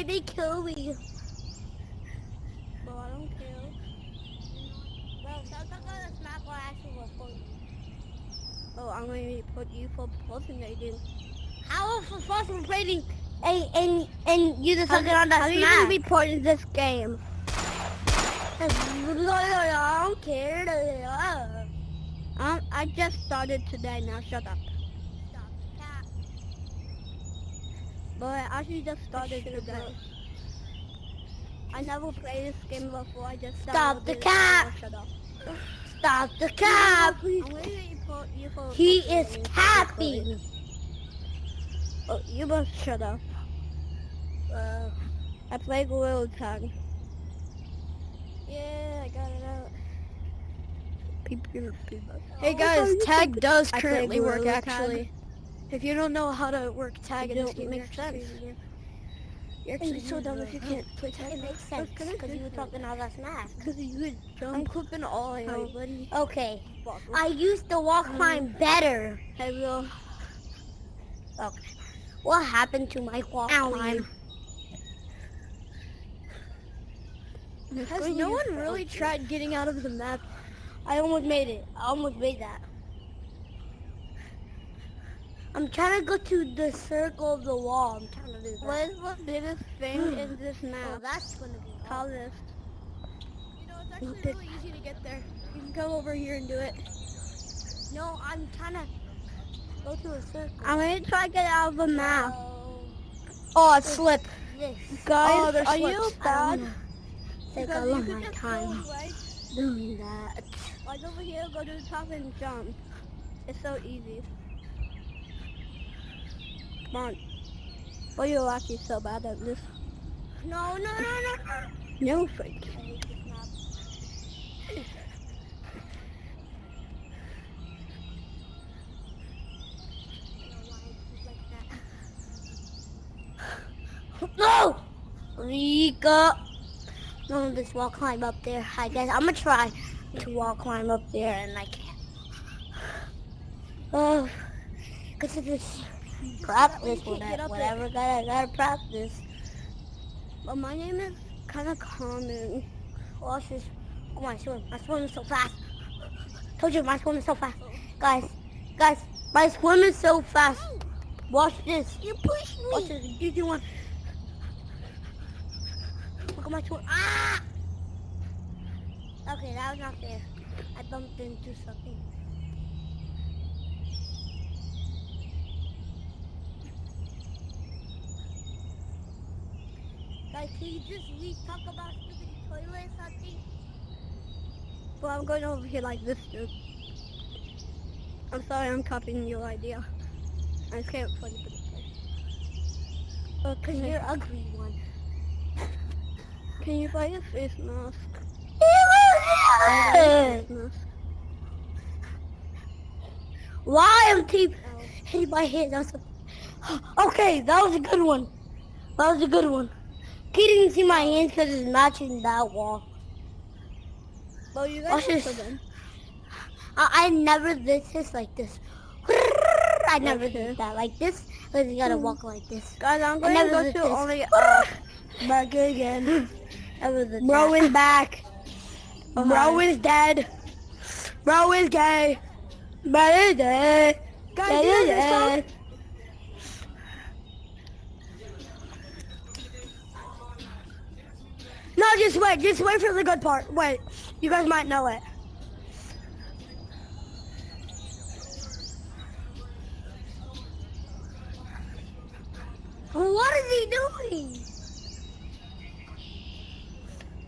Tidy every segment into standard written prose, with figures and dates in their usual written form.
Why they kill me? Bro, I don't care. Bro, sounds like a smack will actually report you. Oh, I'm going to report you for impersonating. How for false reporting and you just sucking on that How do you smack? even report in this game? I don't care. I just started today, now shut up. Stop the cat. But I actually just started should've today. I never played this game before, I just Stop the downloaded it, cat. now shut up. Stop the cat. I'm going to report you for He is impersonating. capping. Oh, you must shut up. I play Gorilla Tag. Yeah, I got it out. Hey guys, tag does I play currently work Gorilla Tag. actually. If you don't know how to work tag in this game, makes sense. You're actually so dumb if you can't play tag. It makes sense because you were talking all that smack. Because you would jump. I'm clipping all of you, buddy. Okay, I used the wall climb better. I will. Okay, what happened to my wall climb? Has no one really tried getting out of the map? I almost made it. I almost made that. I'm trying to go to the circle of the wall. I'm trying to do that. What is the biggest thing in this map? Oh, that's going to be Call hard. this. You know, it's actually really easy to get there. You can come over here and do it. No, I'm trying to go to a circle. I'm going to try to get out of the map. Oh, I slipped. Guys, there's are slips. you bad? Take Because a you long could just time go right, doing that. like over here, go to the top and jump. It's so easy. Come on. Well, you're actually so bad at this. No. No, Frank. I hate this map. No! Rika! No, this wall climb up there. I guess I'm gonna try to wall climb up there and I can't. Oh, cause of this practice, whatever. Gotta practice. Well, my name is kind of common. Oh, just, oh my swim! My swim is so fast. Told you my swim is so fast, guys. My swim is so fast. Watch this. You pushed me. Watch this. You do one. Look at my swim. Ah! Okay, that was not fair. I bumped into something. Guys, can you just talk about stupid toilets, I think? Well, I'm going over here like this, dude. I'm sorry, I'm copying your idea. I just can't play it. Oh, cause you're ugly one. Can you buy a face mask? Why am I hitting my head? Okay, that was a good one. He didn't see my hands because it's matching that wall. Well, you guys just, I never did this like this. I never did that like this. Because you gotta walk like this. Guys, I'm going to go to only back again. Bro is back. Oh, Bro is dead. Bro is gay. Bro is dead. Guys, you dead. No, just wait for the good part. Wait, you guys might know it. What is he doing?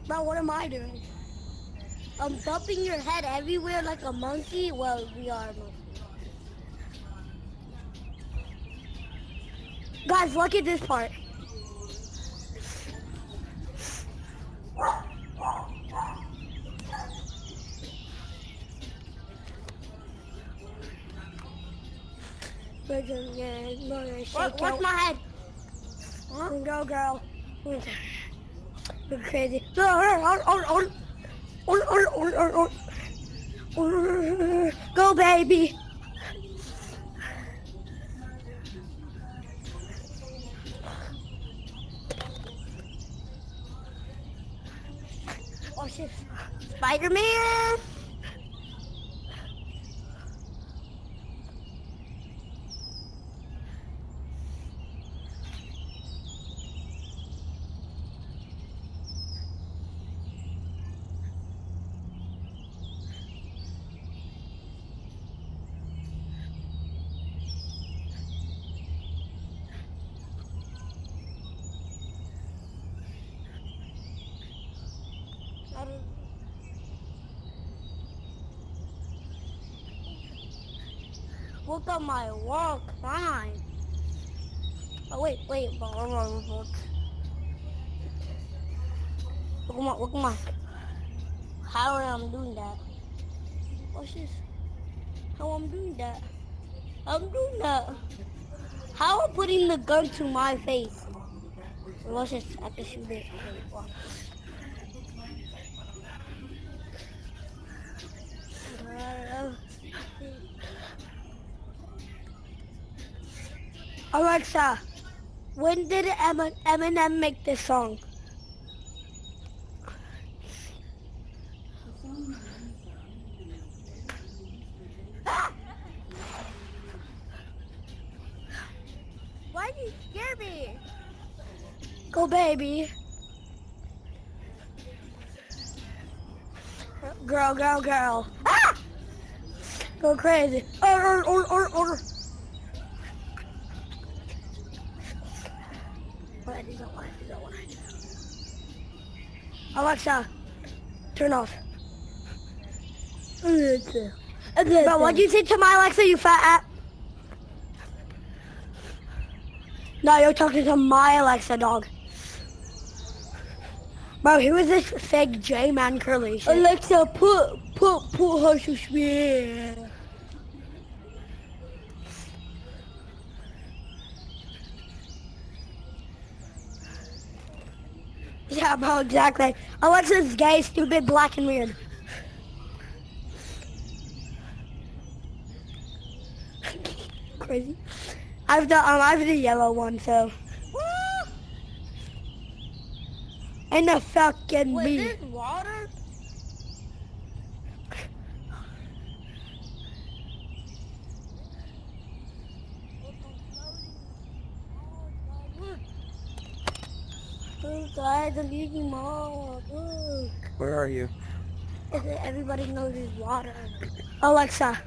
Bro, what am I doing? I'm bumping your head everywhere like a monkey. Well, we are a monkey. Guys, look at this part. What's my head? Huh? Go, girl. You're crazy. Go, baby. Watch this. Spider-Man! Look at my wall climb. Oh wait. Look at my. How am I doing that? Watch this. How I'm doing that? I'm doing that. How I'm putting the gun to my face? Watch this. I can shoot it. Watch. Alexa, when did Eminem make this song? Why did you scare me? Go, baby. Girl. Ah! Go crazy. Or. Alexa, turn off. But what'd you say to my Alexa, you fat ass? No, you're talking to my Alexa, dog. Bro, who is this fake J-man curly shit? Alexa, put her to sleep. Yeah, bro, exactly. Alexa's gay, stupid, black, and weird. Crazy. I have the yellow one, so. And the fucking Wait, bee. there's water? Guys, I'm using more. Look. Where are you? Everybody knows there's water. Alexa,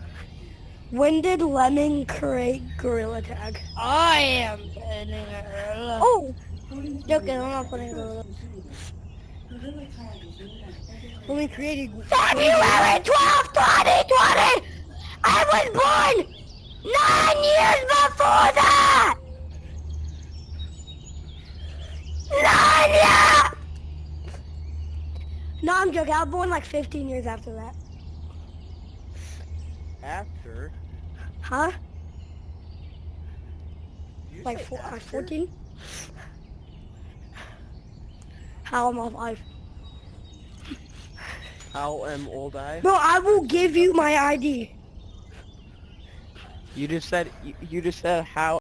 when did Lemon create Gorilla Tag? I am putting it. Oh! Joking, I'm not putting Gorilla. When we created February 12th, 2020! I was born 9 years before that! 9 years! No, I'm joking. I was born like 15 years after that. After? Huh? You Like say after? 14? How am I 5? How am old I? Bro, I will give you my ID. You just said how